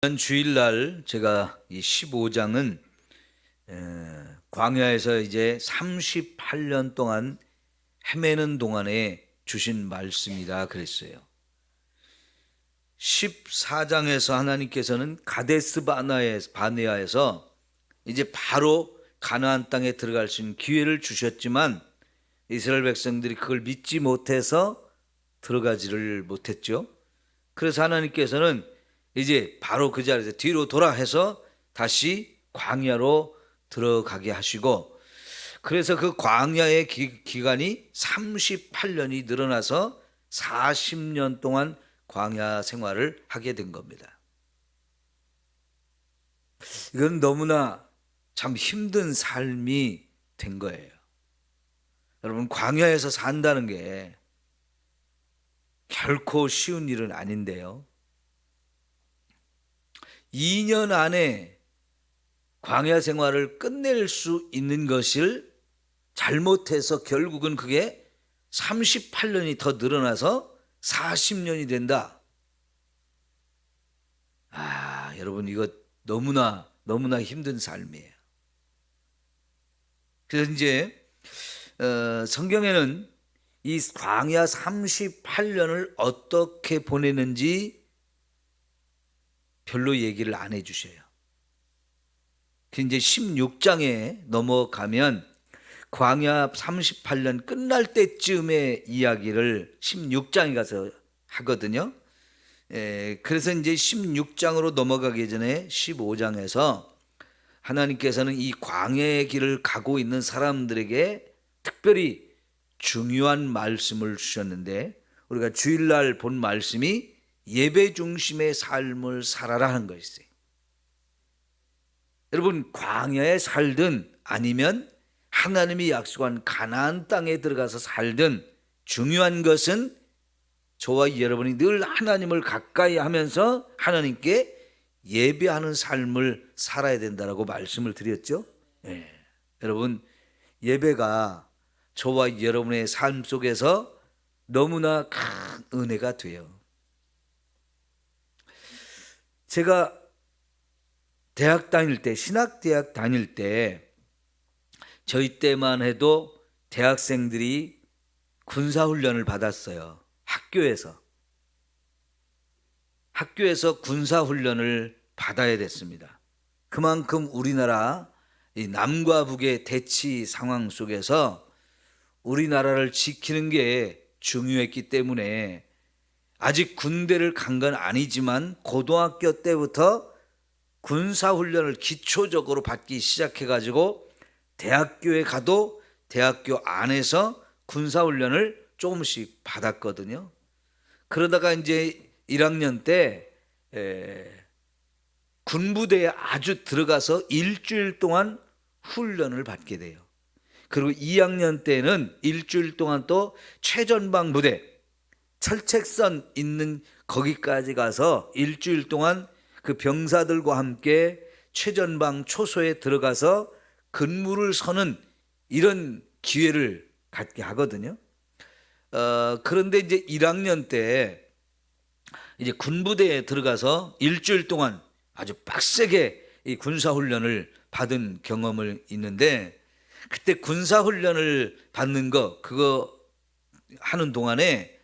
이번 주일날 제가 이 15장은 광야에서 이제 38년 동안 헤매는 동안에 주신 말씀이다 그랬어요. 14장에서 하나님께서는 가데스 바네아에서 이제 바로 가나안 땅에 들어갈 수 있는 기회를 주셨지만 이스라엘 백성들이 그걸 믿지 못해서 들어가지를 못했죠. 그래서 하나님께서는 이제 바로 그 자리에서 뒤로 돌아해서 다시 광야로 들어가게 하시고, 그래서 그 광야의 기간이 38년이 늘어나서 40년 동안 광야 생활을 하게 된 겁니다. 이건 너무나 참 힘든 삶이 된 거예요. 여러분, 광야에서 산다는 게 결코 쉬운 일은 아닌데요. 2년 안에 광야 생활을 끝낼 수 있는 것을 잘못해서 결국은 그게 38년이 더 늘어나서 40년이 된다. 여러분, 이거 너무나 힘든 삶이에요. 그래서 이제 성경에는 이 광야 38년을 어떻게 보내는지 별로 얘기를 안 해주셔요. 이제 16장에 넘어가면 광야 38년 끝날 때쯤의 이야기를 16장에 가서 하거든요. 그래서 이제 16장으로 넘어가기 전에 15장에서 하나님께서는 이 광야의 길을 가고 있는 사람들에게 특별히 중요한 말씀을 주셨는데, 우리가 주일날 본 말씀이 예배 중심의 삶을 살아라 하는 것이에요. 여러분, 광야에 살든 아니면 하나님이 약속한 가나안 땅에 들어가서 살든 중요한 것은 저와 여러분이 늘 하나님을 가까이 하면서 하나님께 예배하는 삶을 살아야 된다라고 말씀을 드렸죠. 여러분, 예배가 저와 여러분의 삶 속에서 너무나 큰 은혜가 돼요. 제가 대학 다닐 때, 신학대학 다닐 때, 저희 때만 해도 대학생들이 군사훈련을 받았어요. 학교에서 군사훈련을 받아야 됐습니다. 그만큼 우리나라 이 남과 북의 대치 상황 속에서 우리나라를 지키는 게 중요했기 때문에, 아직 군대를 간 건 아니지만 고등학교 때부터 군사훈련을 기초적으로 받기 시작해가지고 대학교에 가도 대학교 안에서 군사훈련을 조금씩 받았거든요. 그러다가 이제 1학년 때 군부대에 아주 들어가서 일주일 동안 훈련을 받게 돼요. 그리고 2학년 때는 일주일 동안 또 최전방 부대, 철책선 있는 거기까지 가서 일주일 동안 그 병사들과 함께 최전방 초소에 들어가서 근무를 서는 이런 기회를 갖게 하거든요. 그런데 이제 1학년 때 이제 군부대에 들어가서 일주일 동안 아주 빡세게 이 군사훈련을 받은 경험을 있는데, 그때 군사훈련을 받는 그거 하는 동안에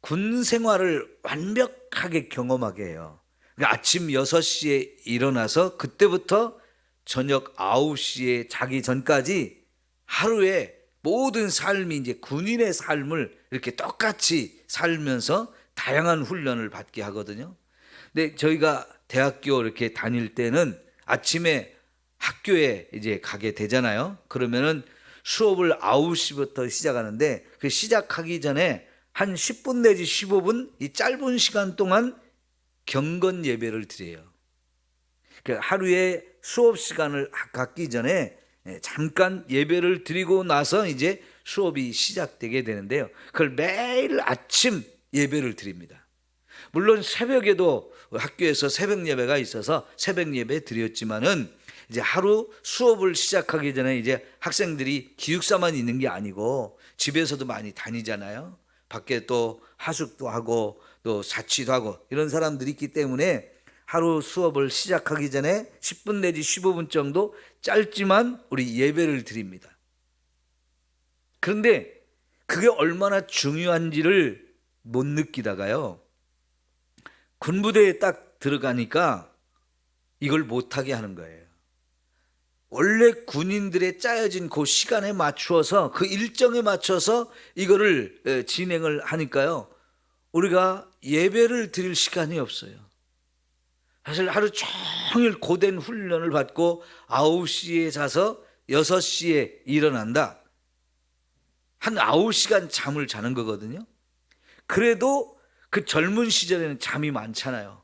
군 생활을 완벽하게 경험하게 해요. 그러니까 아침 6시에 일어나서 그때부터 저녁 9시에 자기 전까지 하루에 모든 삶이 이제 군인의 삶을 이렇게 똑같이 살면서 다양한 훈련을 받게 하거든요. 근데 저희가 대학교 이렇게 다닐 때는 아침에 학교에 이제 가게 되잖아요. 그러면은 수업을 9시부터 시작하는데, 그 시작하기 전에 한 10분 내지 15분 이 짧은 시간 동안 경건 예배를 드려요. 하루에 수업 시간을 갖기 전에 잠깐 예배를 드리고 나서 이제 수업이 시작되게 되는데요. 그걸 매일 아침 예배를 드립니다. 물론 새벽에도 학교에서 새벽 예배가 있어서 새벽 예배 드렸지만은, 이제 하루 수업을 시작하기 전에 이제 학생들이 기숙사만 있는 게 아니고 집에서도 많이 다니잖아요. 밖에 또 하숙도 하고 또 자취도 하고 이런 사람들이 있기 때문에 하루 수업을 시작하기 전에 10분 내지 15분 정도 짧지만 우리 예배를 드립니다. 그런데 그게 얼마나 중요한지를 못 느끼다가요, 군부대에 딱 들어가니까 이걸 못하게 하는 거예요. 원래 군인들의 짜여진 그 시간에 맞추어서, 그 일정에 맞춰서 이거를 진행을 하니까요, 우리가 예배를 드릴 시간이 없어요. 사실 하루 종일 고된 훈련을 받고 9시에 자서 6시에 일어난다. 한 9시간 잠을 자는 거거든요. 그래도 그 젊은 시절에는 잠이 많잖아요.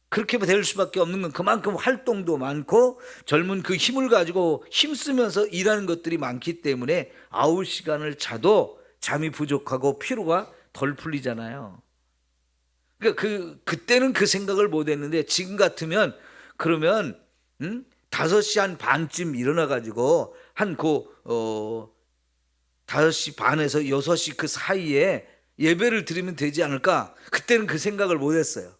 그렇게 될 수밖에 없는 건 그만큼 활동도 많고 젊은 그 힘을 가지고 힘쓰면서 일하는 것들이 많기 때문에 9시간을 자도 잠이 부족하고 피로가 덜 풀리잖아요. 그러니까 그때는 그 생각을 못 했는데 지금 같으면 그러면 5시 한 반쯤 일어나 가지고 한 5시 반에서 6시 그 사이에 예배를 드리면 되지 않을까? 그때는 그 생각을 못 했어요.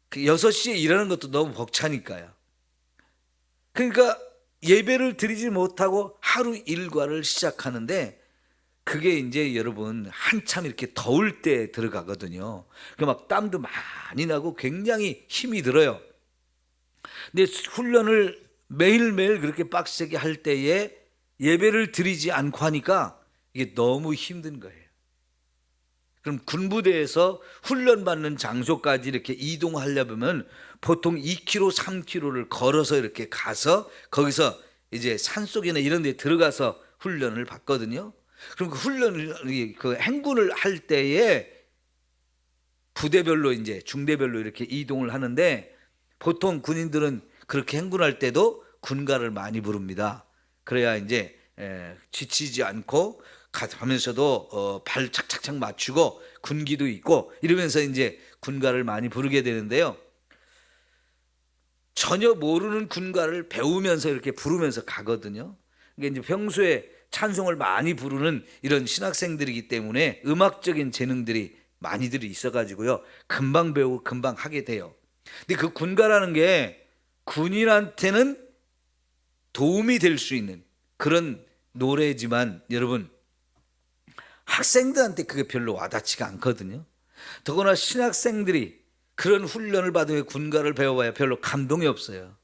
그 6시에 일하는 것도 너무 벅차니까요. 그러니까 예배를 드리지 못하고 하루 일과를 시작하는데, 그게 이제 여러분 한참 이렇게 더울 때 들어가거든요. 그 막 땀도 많이 나고 굉장히 힘이 들어요. 근데 훈련을 매일매일 그렇게 빡세게 할 때에 예배를 드리지 않고 하니까 이게 너무 힘든 거예요. 그럼 군부대에서 훈련받는 장소까지 이렇게 이동하려면 보통 2km, 3km를 걸어서 이렇게 가서 거기서 이제 산속이나 이런 데 들어가서 훈련을 받거든요. 그럼 그 훈련을, 그 행군을 할 때에 부대별로 이제 중대별로 이렇게 이동을 하는데, 보통 군인들은 그렇게 행군할 때도 군가를 많이 부릅니다. 그래야 이제 지치지 않고 가면서도 발 착착착 맞추고 군기도 있고 이러면서 이제 군가를 많이 부르게 되는데요. 전혀 모르는 군가를 배우면서 이렇게 부르면서 가거든요. 그러니까 이제 평소에 찬송을 많이 부르는 이런 신학생들이기 때문에 음악적인 재능들이 많이들이 있어가지고요, 금방 배우고 금방 하게 돼요. 근데 그 군가라는 게 군인한테는 도움이 될 수 있는 그런 노래지만 여러분, 학생들한테 그게 별로 와닿지가 않거든요. 더구나 신학생들이 그런 훈련을 받으며 군가를 배워봐야 별로 감동이 없어요.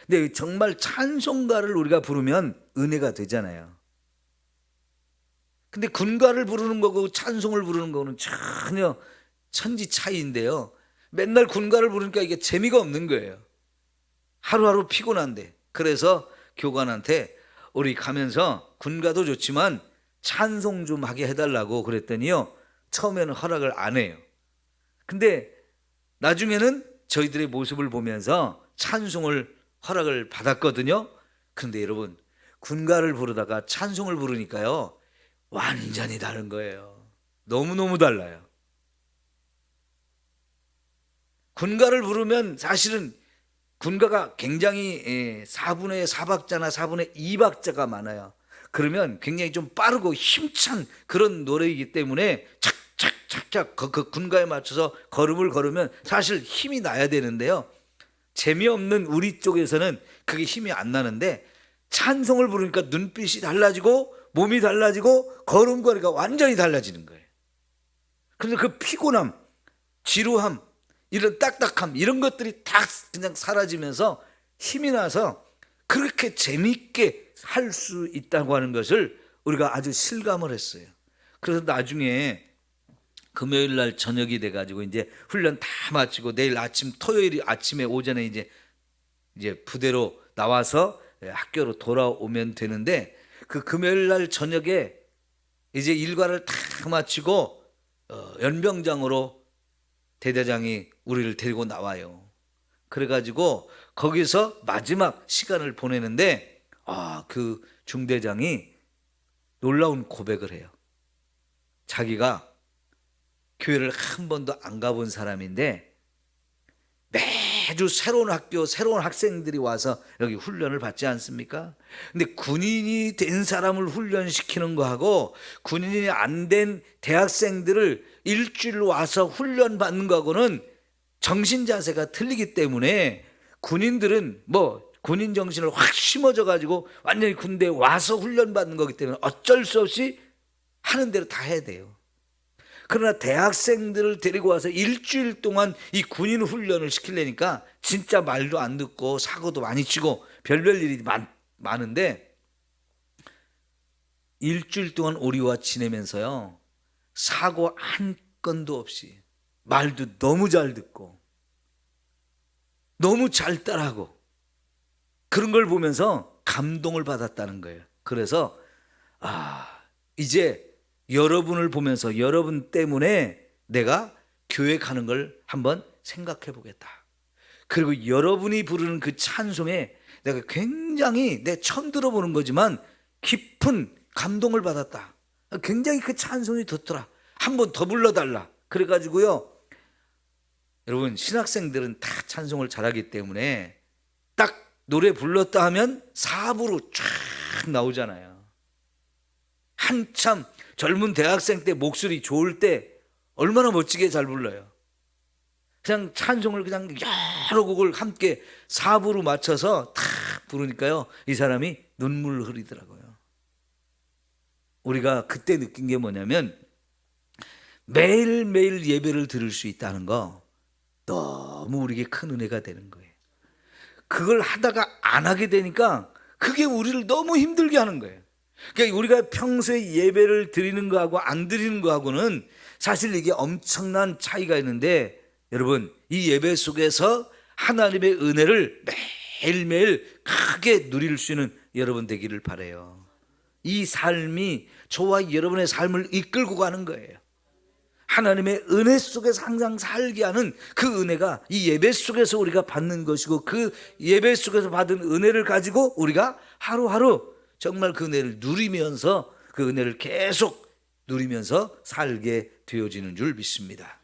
근데 정말 찬송가를 우리가 부르면 은혜가 되잖아요. 근데 군가를 부르는 거고 찬송을 부르는 거는 전혀 천지 차이인데요, 맨날 군가를 부르니까 이게 재미가 없는 거예요. 하루하루 피곤한데. 그래서 교관한테 우리 가면서 군가도 좋지만 찬송 좀 하게 해달라고 그랬더니요, 처음에는 허락을 안 해요. 근데 나중에는 저희들의 모습을 보면서 찬송을 허락을 받았거든요. 그런데 여러분, 군가를 부르다가 찬송을 부르니까요, 완전히 다른 거예요. 너무너무 달라요. 군가를 부르면 사실은 군가가 굉장히 4분의 4박자나 4분의 2박자가 많아요. 그러면 굉장히 좀 빠르고 힘찬 그런 노래이기 때문에 착착착착 그 군가에 맞춰서 걸음을 걸으면 사실 힘이 나야 되는데요, 재미없는 우리 쪽에서는 그게 힘이 안 나는데, 찬송을 부르니까 눈빛이 달라지고 몸이 달라지고 걸음걸이가 완전히 달라지는 거예요. 그래서 그 피곤함, 지루함, 이런 딱딱함, 이런 것들이 다 그냥 사라지면서 힘이 나서 그렇게 재미있게 할 수 있다고 하는 것을 우리가 아주 실감을 했어요. 그래서 나중에 금요일 날 저녁이 돼가지고 이제 훈련 다 마치고 내일 아침, 토요일 아침에 오전에 이제 부대로 나와서 학교로 돌아오면 되는데, 그 금요일 날 저녁에 이제 일과를 다 마치고 연병장으로 대대장이 우리를 데리고 나와요. 그래가지고 거기서 마지막 시간을 보내는데, 그 중대장이 놀라운 고백을 해요. 자기가 교회를 한 번도 안 가본 사람인데 매주 새로운 학교, 새로운 학생들이 와서 여기 훈련을 받지 않습니까? 근데 군인이 된 사람을 훈련시키는 거하고 군인이 안 된 대학생들을 일주일 와서 훈련 받는 거하고는 정신 자세가 틀리기 때문에 군인들은 군인 정신을 확 심어져 가지고 완전히 군대에 와서 훈련받는 거기 때문에 어쩔 수 없이 하는 대로 다 해야 돼요. 그러나 대학생들을 데리고 와서 일주일 동안 이 군인 훈련을 시키려니까 진짜 말도 안 듣고 사고도 많이 치고 별별 일이 많은데, 일주일 동안 우리와 지내면서요, 사고 한 건도 없이 말도 너무 잘 듣고 너무 잘 따라하고, 그런 걸 보면서 감동을 받았다는 거예요. 그래서 이제 여러분을 보면서 여러분 때문에 내가 교회 가는 걸 한번 생각해 보겠다. 그리고 여러분이 부르는 그 찬송에 내가 굉장히, 내 처음 들어보는 거지만 깊은 감동을 받았다. 굉장히 그 찬송이 좋더라. 한번 더 불러달라. 그래가지고요, 여러분 신학생들은 다 찬송을 잘하기 때문에 딱 노래 불렀다 하면 4부로 쫙 나오잖아요. 한참 젊은 대학생 때 목소리 좋을 때 얼마나 멋지게 잘 불러요. 그냥 찬송을 그냥 여러 곡을 함께 4부로 맞춰서 탁 부르니까요, 이 사람이 눈물을 흘리더라고요. 우리가 그때 느낀 게 뭐냐면, 매일매일 예배를 들을 수 있다는 거 너무 우리에게 큰 은혜가 되는 거예요. 그걸 하다가 안 하게 되니까 그게 우리를 너무 힘들게 하는 거예요. 그러니까 우리가 평소에 예배를 드리는 거하고 안 드리는 거하고는 사실 이게 엄청난 차이가 있는데, 여러분 이 예배 속에서 하나님의 은혜를 매일매일 크게 누릴 수 있는 여러분 되기를 바라요. 이 삶이 저와 여러분의 삶을 이끌고 가는 거예요. 하나님의 은혜 속에서 항상 살게 하는 그 은혜가 이 예배 속에서 우리가 받는 것이고, 그 예배 속에서 받은 은혜를 가지고 우리가 하루하루 정말 그 은혜를 누리면서, 그 은혜를 계속 누리면서 살게 되어지는 줄 믿습니다.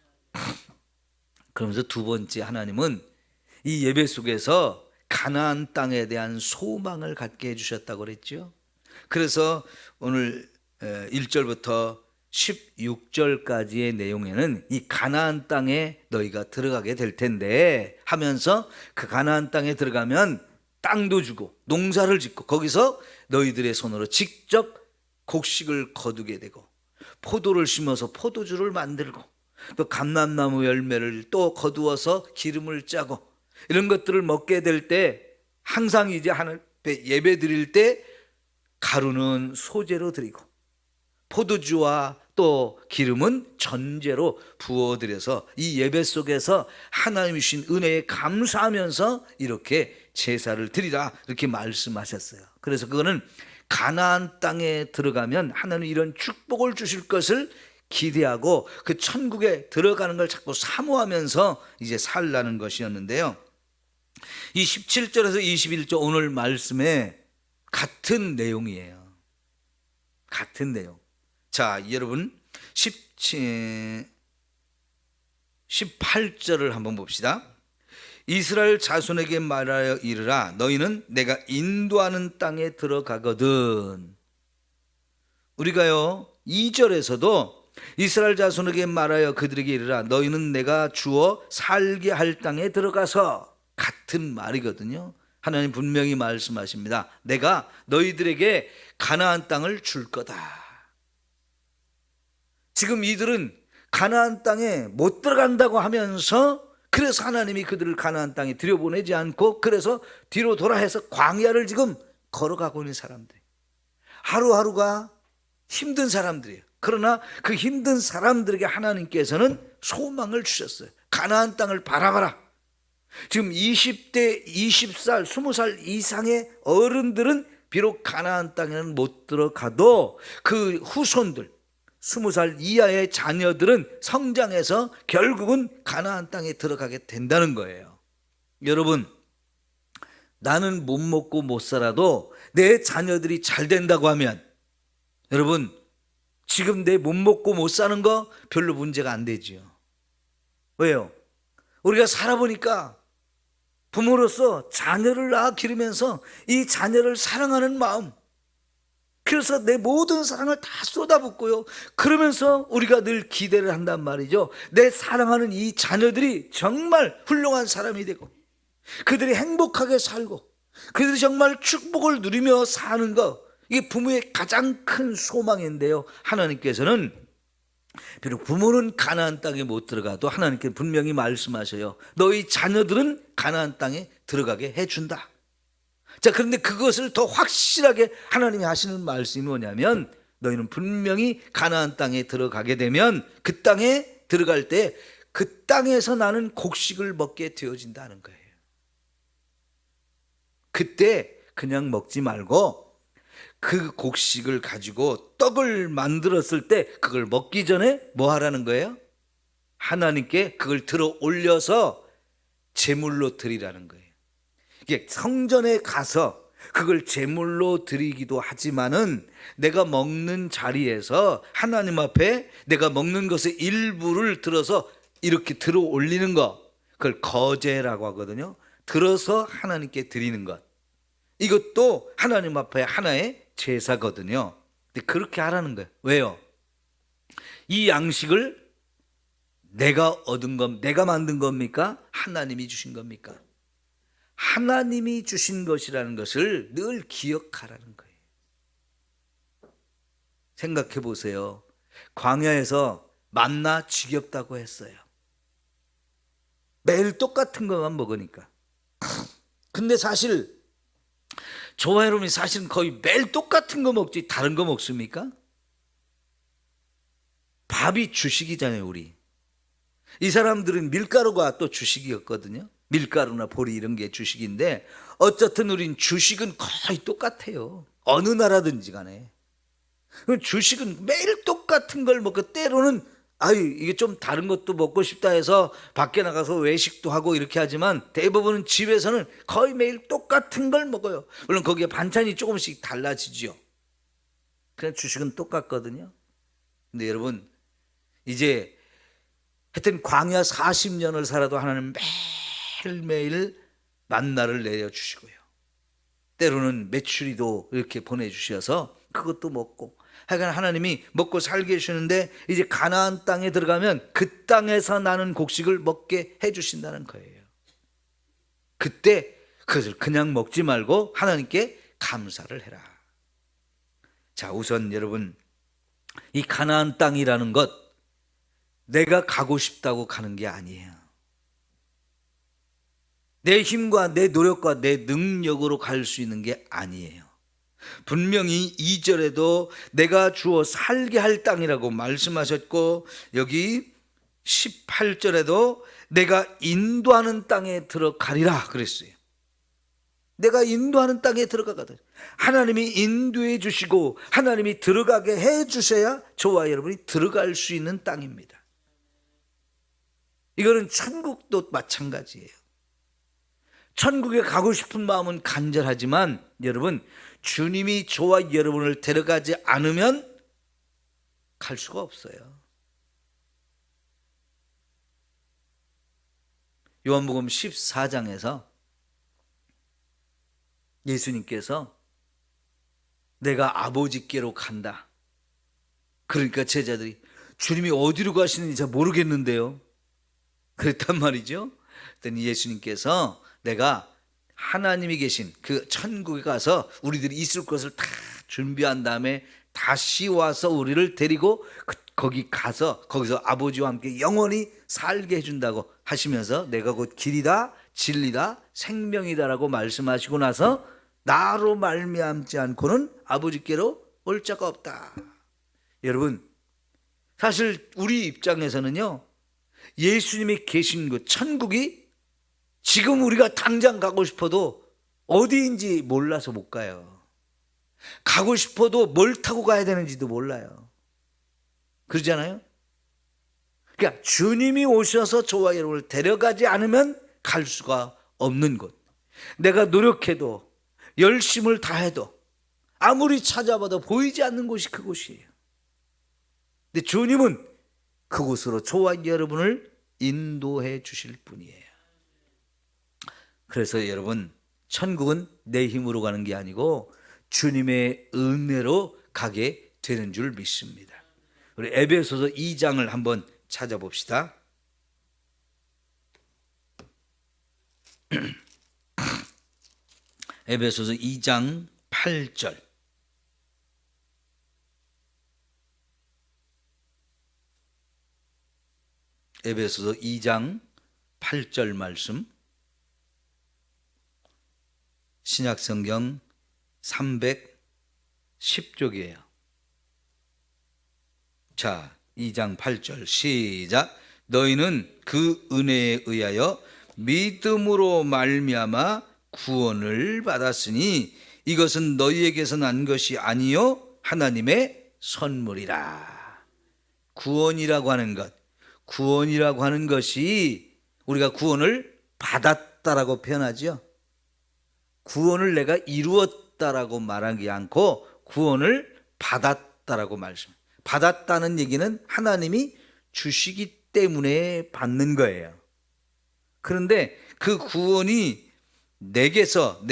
그러면서 두 번째, 하나님은 이 예배 속에서 가나안 땅에 대한 소망을 갖게 해주셨다고 그랬죠. 그래서 오늘 1절부터 16절까지의 내용에는 이 가나안 땅에 너희가 들어가게 될 텐데 하면서, 그 가나안 땅에 들어가면 땅도 주고 농사를 짓고 거기서 너희들의 손으로 직접 곡식을 거두게 되고, 포도를 심어서 포도주를 만들고, 또 감람나무 열매를 또 거두어서 기름을 짜고, 이런 것들을 먹게 될 때 항상 이제 하나님 예배 드릴 때 가루는 소제로 드리고 포도주와 또 기름은 전제로 부어드려서 이 예배 속에서 하나님이 주신 은혜에 감사하면서 이렇게 제사를 드리라, 이렇게 말씀하셨어요. 그래서 그거는 가나안 땅에 들어가면 하나님 이런 축복을 주실 것을 기대하고 그 천국에 들어가는 걸 자꾸 사모하면서 이제 살라는 것이었는데요, 이 17절에서 21절 오늘 말씀에 같은 내용이에요. 같은 내용. 자, 여러분 18절을 한번 봅시다. 이스라엘 자손에게 말하여 이르라, 너희는 내가 인도하는 땅에 들어가거든. 우리가요 2절에서도 이스라엘 자손에게 말하여 그들에게 이르라, 너희는 내가 주어 살게 할 땅에 들어가서, 같은 말이거든요. 하나님 분명히 말씀하십니다. 내가 너희들에게 가나안 땅을 줄 거다. 지금 이들은 가나안 땅에 못 들어간다고 하면서, 그래서 하나님이 그들을 가나안 땅에 들여보내지 않고, 그래서 뒤로 돌아해서 광야를 지금 걸어가고 있는 사람들, 하루하루가 힘든 사람들이에요. 그러나 그 힘든 사람들에게 하나님께서는 소망을 주셨어요. 가나안 땅을 바라봐라. 지금 20대, 20살, 20살 이상의 어른들은 비록 가나안 땅에는 못 들어가도 그 후손들, 20살 이하의 자녀들은 성장해서 결국은 가나안 땅에 들어가게 된다는 거예요. 여러분, 나는 못 먹고 못 살아도 내 자녀들이 잘 된다고 하면, 여러분 지금 내 못 먹고 못 사는 거 별로 문제가 안 되지요. 왜요? 우리가 살아보니까 부모로서 자녀를 낳아 기르면서 이 자녀를 사랑하는 마음, 그래서 내 모든 사랑을 다 쏟아붓고요. 그러면서 우리가 늘 기대를 한단 말이죠. 내 사랑하는 이 자녀들이 정말 훌륭한 사람이 되고 그들이 행복하게 살고 그들이 정말 축복을 누리며 사는 것, 이게 부모의 가장 큰 소망인데요. 하나님께서는 비록 부모는 가나안 땅에 못 들어가도 하나님께 분명히 말씀하셔요. 너희 자녀들은 가나안 땅에 들어가게 해준다. 자, 그런데 그것을 더 확실하게 하나님이 하시는 말씀이 뭐냐면, 너희는 분명히 가나안 땅에 들어가게 되면 그 땅에 들어갈 때 그 땅에서 나는 곡식을 먹게 되어진다는 거예요. 그때 그냥 먹지 말고 그 곡식을 가지고 떡을 만들었을 때 그걸 먹기 전에 뭐 하라는 거예요? 하나님께 그걸 들어 올려서 제물로 드리라는 거예요. 이게 성전에 가서 그걸 제물로 드리기도 하지만은 내가 먹는 자리에서 하나님 앞에 내가 먹는 것의 일부를 들어서 이렇게 들어 올리는 것, 그걸 거제라고 하거든요. 들어서 하나님께 드리는 것, 이것도 하나님 앞에 하나의 제사거든요. 근데 그렇게 하라는 거예요. 왜요? 이 양식을 내가 얻은 것, 내가 만든 겁니까? 하나님이 주신 겁니까? 하나님이 주신 것이라는 것을 늘 기억하라는 거예요. 생각해 보세요. 광야에서 만나 지겹다고 했어요. 매일 똑같은 것만 먹으니까. 근데 사실 저와 여러분이 사실은 거의 매일 똑같은 거 먹지 다른 거 먹습니까? 밥이 주식이잖아요, 우리. 이 사람들은 밀가루가 또 주식이었거든요. 밀가루나 보리 이런 게 주식인데 어쨌든 우린 주식은 거의 똑같아요. 어느 나라든지 간에. 주식은 매일 똑같은 걸 먹고 때로는 이게 좀 다른 것도 먹고 싶다 해서 밖에 나가서 외식도 하고 이렇게 하지만 대부분은 집에서는 거의 매일 똑같은 걸 먹어요. 물론 거기에 반찬이 조금씩 달라지죠. 그냥 주식은 똑같거든요. 근데 여러분, 이제 하여튼 광야 40년을 살아도 하나님 매일매일 만나를 내려주시고요. 때로는 메추리도 이렇게 보내주셔서 그것도 먹고, 하여간 하나님이 먹고 살게 해주시는데 이제 가나안 땅에 들어가면 그 땅에서 나는 곡식을 먹게 해주신다는 거예요. 그때 그것을 그냥 먹지 말고 하나님께 감사를 해라. 자, 우선 여러분, 이 가나안 땅이라는 것, 내가 가고 싶다고 가는 게 아니에요. 내 힘과 내 노력과 내 능력으로 갈 수 있는 게 아니에요. 분명히 2절에도 내가 주어 살게 할 땅이라고 말씀하셨고, 여기 18절에도 내가 인도하는 땅에 들어가리라 그랬어요. 내가 인도하는 땅에 들어가거든. 하나님이 인도해 주시고 하나님이 들어가게 해 주셔야 저와 여러분이 들어갈 수 있는 땅입니다. 이거는 천국도 마찬가지예요. 천국에 가고 싶은 마음은 간절하지만 여러분, 주님이 저와 여러분을 데려가지 않으면 갈 수가 없어요. 요한복음 14장에서 예수님께서 내가 아버지께로 간다. 그러니까 제자들이 주님이 어디로 가시는지 잘 모르겠는데요, 그랬단 말이죠. 그랬더니 예수님께서 내가 하나님이 계신 그 천국에 가서 우리들이 있을 것을 다 준비한 다음에 다시 와서 우리를 데리고 거기 가서 거기서 아버지와 함께 영원히 살게 해준다고 하시면서 내가 곧 길이다 진리다 생명이다라고 말씀하시고 나서 나로 말미암지 않고는 아버지께로 올 자가 없다. 여러분, 사실 우리 입장에서는요, 예수님이 계신 그 천국이 지금 우리가 당장 가고 싶어도 어디인지 몰라서 못 가요. 가고 싶어도 뭘 타고 가야 되는지도 몰라요. 그러잖아요. 그러니까 주님이 오셔서 저와 여러분을 데려가지 않으면 갈 수가 없는 곳. 내가 노력해도 열심을 다해도 아무리 찾아봐도 보이지 않는 곳이 그곳이에요. 근데 주님은 그곳으로 저와 여러분을 인도해 주실 분이에요. 그래서 여러분, 천국은 내 힘으로 가는 게 아니고 주님의 은혜로 가게 되는 줄 믿습니다. 우리 에베소서 2장을 한번 찾아봅시다. 에베소서 2장 8절. 에베소서 2장 8절 말씀. 신약성경 310쪽이에요. 자, 2장 8절 시작. 너희는 그 은혜에 의하여 믿음으로 말미암아 구원을 받았으니 이것은 너희에게서 난 것이 아니요 하나님의 선물이라. 구원이라고 하는 것, 구원이라고 하는 것이 우리가 구원을 받았다라고 표현하죠. 구원을 내가 이루었다라고 말하지 않고 구원을 받았다라고 말씀. 받았다는 얘기는 하나님이 주시기 때문에 받는 거예요. 그런데 그 구원이 내게서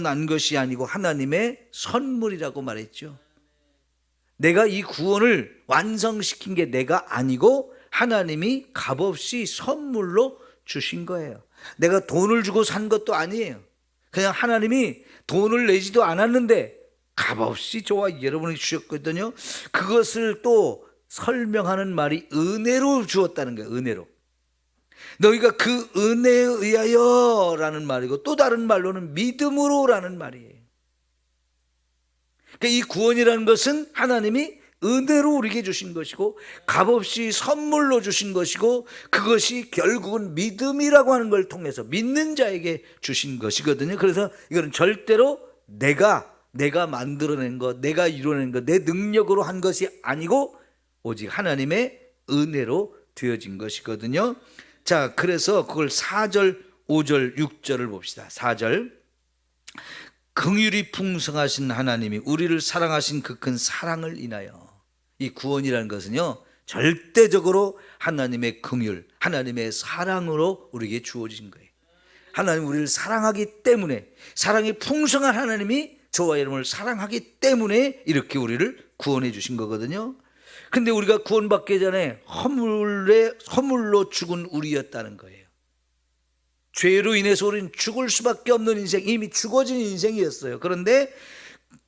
난 것이 아니고 하나님의 선물이라고 말했죠. 내가 이 구원을 완성시킨 게 내가 아니고 하나님이 값없이 선물로 주신 거예요. 내가 돈을 주고 산 것도 아니에요. 그냥 하나님이 돈을 내지도 않았는데 값없이 저와 여러분이 주셨거든요. 그것을 또 설명하는 말이 은혜로 주었다는 거예요. 은혜로. 너희가 그 은혜에 의하여 라는 말이고 또 다른 말로는 믿음으로 라는 말이에요. 그러니까 이 구원이라는 것은 하나님이 은혜로 우리에게 주신 것이고 값없이 선물로 주신 것이고 그것이 결국은 믿음이라고 하는 걸 통해서 믿는 자에게 주신 것이거든요. 그래서 이거는 절대로 내가 만들어낸 것, 내가 이뤄낸 것, 내 능력으로 한 것이 아니고 오직 하나님의 은혜로 되어진 것이거든요. 자, 그래서 그걸 4절, 5절, 6절을 봅시다. 4절. 긍휼이 풍성하신 하나님이 우리를 사랑하신 그 큰 사랑을 인하여. 이 구원이라는 것은요, 절대적으로 하나님의 긍휼, 하나님의 사랑으로 우리에게 주어진 거예요. 하나님 우리를 사랑하기 때문에, 사랑이 풍성한 하나님이 저와 여러분을 사랑하기 때문에 이렇게 우리를 구원해 주신 거거든요. 근데 우리가 구원받기 전에 허물로 죽은 우리였다는 거예요. 죄로 인해서 우리는 죽을 수밖에 없는 인생, 이미 죽어진 인생이었어요. 그런데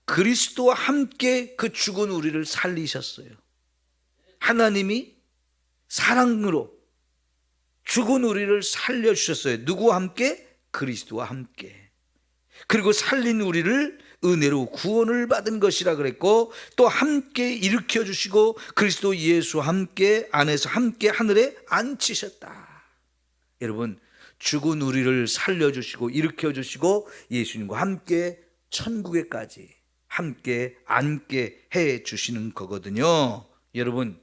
그리스도와 함께 그 죽은 우리를 살리셨어요. 하나님이 사랑으로 죽은 우리를 살려주셨어요. 누구와 함께? 그리스도와 함께. 그리고 살린 우리를 은혜로 구원을 받은 것이라 그랬고 또 함께 일으켜 주시고 그리스도 예수와 함께 안에서 함께 하늘에 앉히셨다. 여러분, 죽은 우리를 살려주시고 일으켜 주시고 예수님과 함께 천국에까지 함께 앉게 해 주시는 거거든요. 여러분,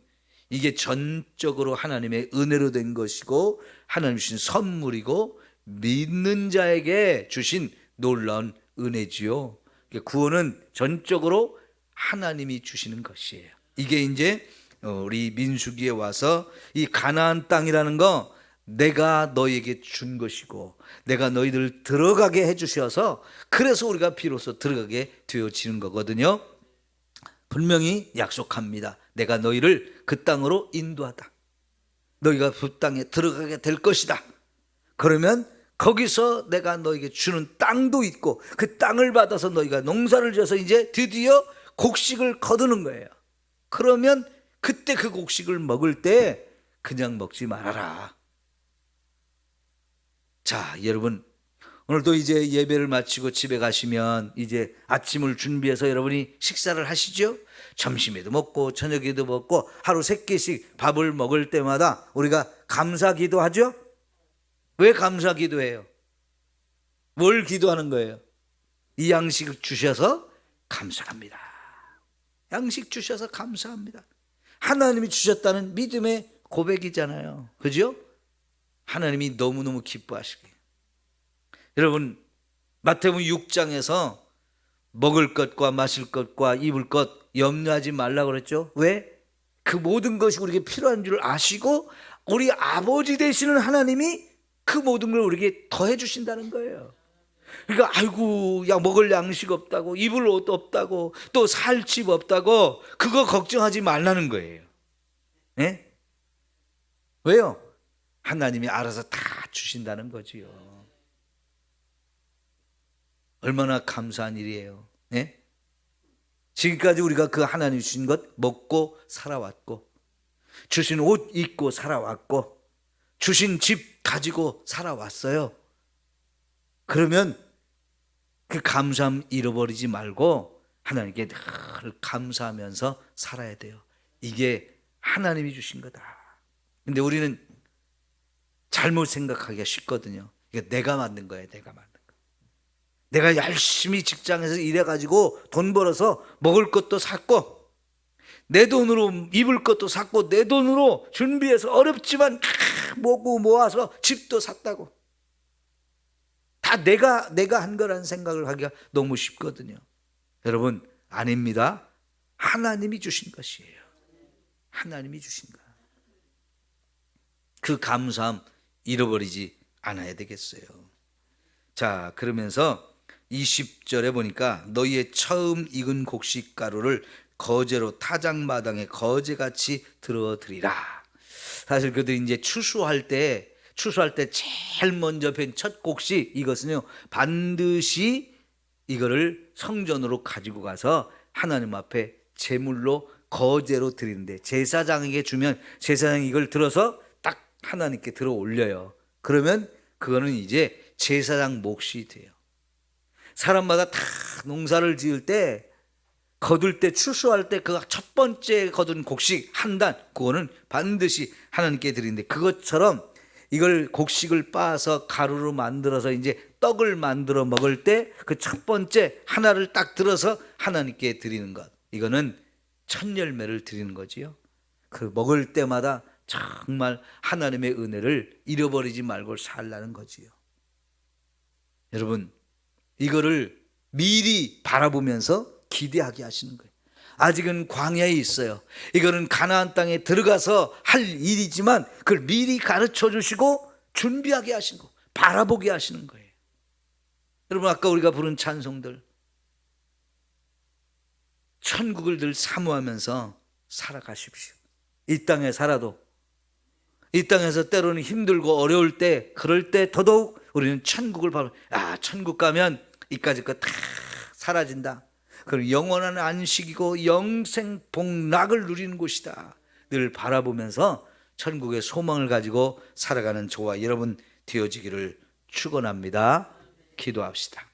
이게 전적으로 하나님의 은혜로 된 것이고 하나님 주신 선물이고 믿는 자에게 주신 놀라운 은혜지요. 구원은 전적으로 하나님이 주시는 것이에요. 이게 이제 우리 민수기에 와서 이 가나안 땅이라는 거 내가 너희에게 준 것이고 내가 너희들 들어가게 해주셔서 그래서 우리가 비로소 들어가게 되어지는 거거든요. 분명히 약속합니다. 내가 너희를 그 땅으로 인도하다. 너희가 그 땅에 들어가게 될 것이다. 그러면 거기서 내가 너에게 주는 땅도 있고 그 땅을 받아서 너희가 농사를 지어서 이제 드디어 곡식을 거두는 거예요. 그러면 그때 그 곡식을 먹을 때 그냥 먹지 말아라. 자, 여러분, 오늘도 이제 예배를 마치고 집에 가시면 이제 아침을 준비해서 여러분이 식사를 하시죠? 점심에도 먹고 저녁에도 먹고 하루 3끼씩 밥을 먹을 때마다 우리가 감사 기도하죠? 왜 감사 기도해요? 뭘 기도하는 거예요? 이 양식 주셔서 감사합니다. 양식 주셔서 감사합니다. 하나님이 주셨다는 믿음의 고백이잖아요. 그죠? 하나님이 너무너무 기뻐하시게. 여러분, 마태복음 6장에서 먹을 것과 마실 것과 입을 것 염려하지 말라고 그랬죠. 왜? 그 모든 것이 우리에게 필요한 줄 아시고 우리 아버지 되시는 하나님이 그 모든 걸 우리에게 더해 주신다는 거예요. 그러니까 아이고 야 먹을 양식 없다고, 입을 옷 없다고, 또 살 집 없다고, 그거 걱정하지 말라는 거예요. 예? 왜요? 하나님이 알아서 다 주신다는 거지요. 얼마나 감사한 일이에요. 예? 지금까지 우리가 그 하나님 주신 것 먹고 살아왔고, 주신 옷 입고 살아왔고, 주신 집 가지고 살아왔어요. 그러면 그 감사함 잃어버리지 말고 하나님께 늘 감사하면서 살아야 돼요. 이게 하나님이 주신 거다. 근데 우리는 잘못 생각하기가 쉽거든요. 이게 내가 만든 거예요. 내가 만든 거. 내가 열심히 직장에서 일해가지고 돈 벌어서 먹을 것도 샀고, 내 돈으로 입을 것도 샀고, 내 돈으로 준비해서 어렵지만 모고 모아서 집도 샀다고. 다 내가 한 거라는 생각을 하기가 너무 쉽거든요. 여러분, 아닙니다. 하나님이 주신 것이에요. 하나님이 주신 거. 그 감사함 잃어버리지 않아야 되겠어요. 자, 그러면서 20절에 보니까 너희의 처음 익은 곡식 가루를 거제로 타작마당에 거제같이 들어드리라. 사실 그들이 이제 추수할 때 제일 먼저 벤 첫 곡식, 이것은요 반드시 이거를 성전으로 가지고 가서 하나님 앞에 제물로 거제로 드리는데, 제사장에게 주면 제사장이 이걸 들어서 딱 하나님께 들어 올려요. 그러면 그거는 이제 제사장 몫이 돼요. 사람마다 다 농사를 지을 때, 거둘 때, 추수할 때 그 첫 번째 거둔 곡식 한 단, 그거는 반드시 하나님께 드리는데, 그것처럼 이걸 곡식을 빻아서 가루로 만들어서 이제 떡을 만들어 먹을 때 그 첫 번째 하나를 딱 들어서 하나님께 드리는 것, 이거는 첫 열매를 드리는 거지요. 그 먹을 때마다 정말 하나님의 은혜를 잃어버리지 말고 살라는 거지요. 여러분, 이거를 미리 바라보면서 기대하게 하시는 거예요. 아직은 광야에 있어요. 이거는 가나안 땅에 들어가서 할 일이지만 그걸 미리 가르쳐 주시고 준비하게 하시는 거, 바라보게 하시는 거예요. 여러분, 아까 우리가 부른 찬송들, 천국을 늘 사모하면서 살아가십시오. 이 땅에 살아도, 이 땅에서 때로는 힘들고 어려울 때, 그럴 때 더더욱 우리는 천국을 바로, 천국 가면 이까짓 거 다 사라진다. 그럼 영원한 안식이고 영생 복락을 누리는 곳이다. 늘 바라보면서 천국의 소망을 가지고 살아가는 저와 여러분 되어지기를 축원합니다. 기도합시다.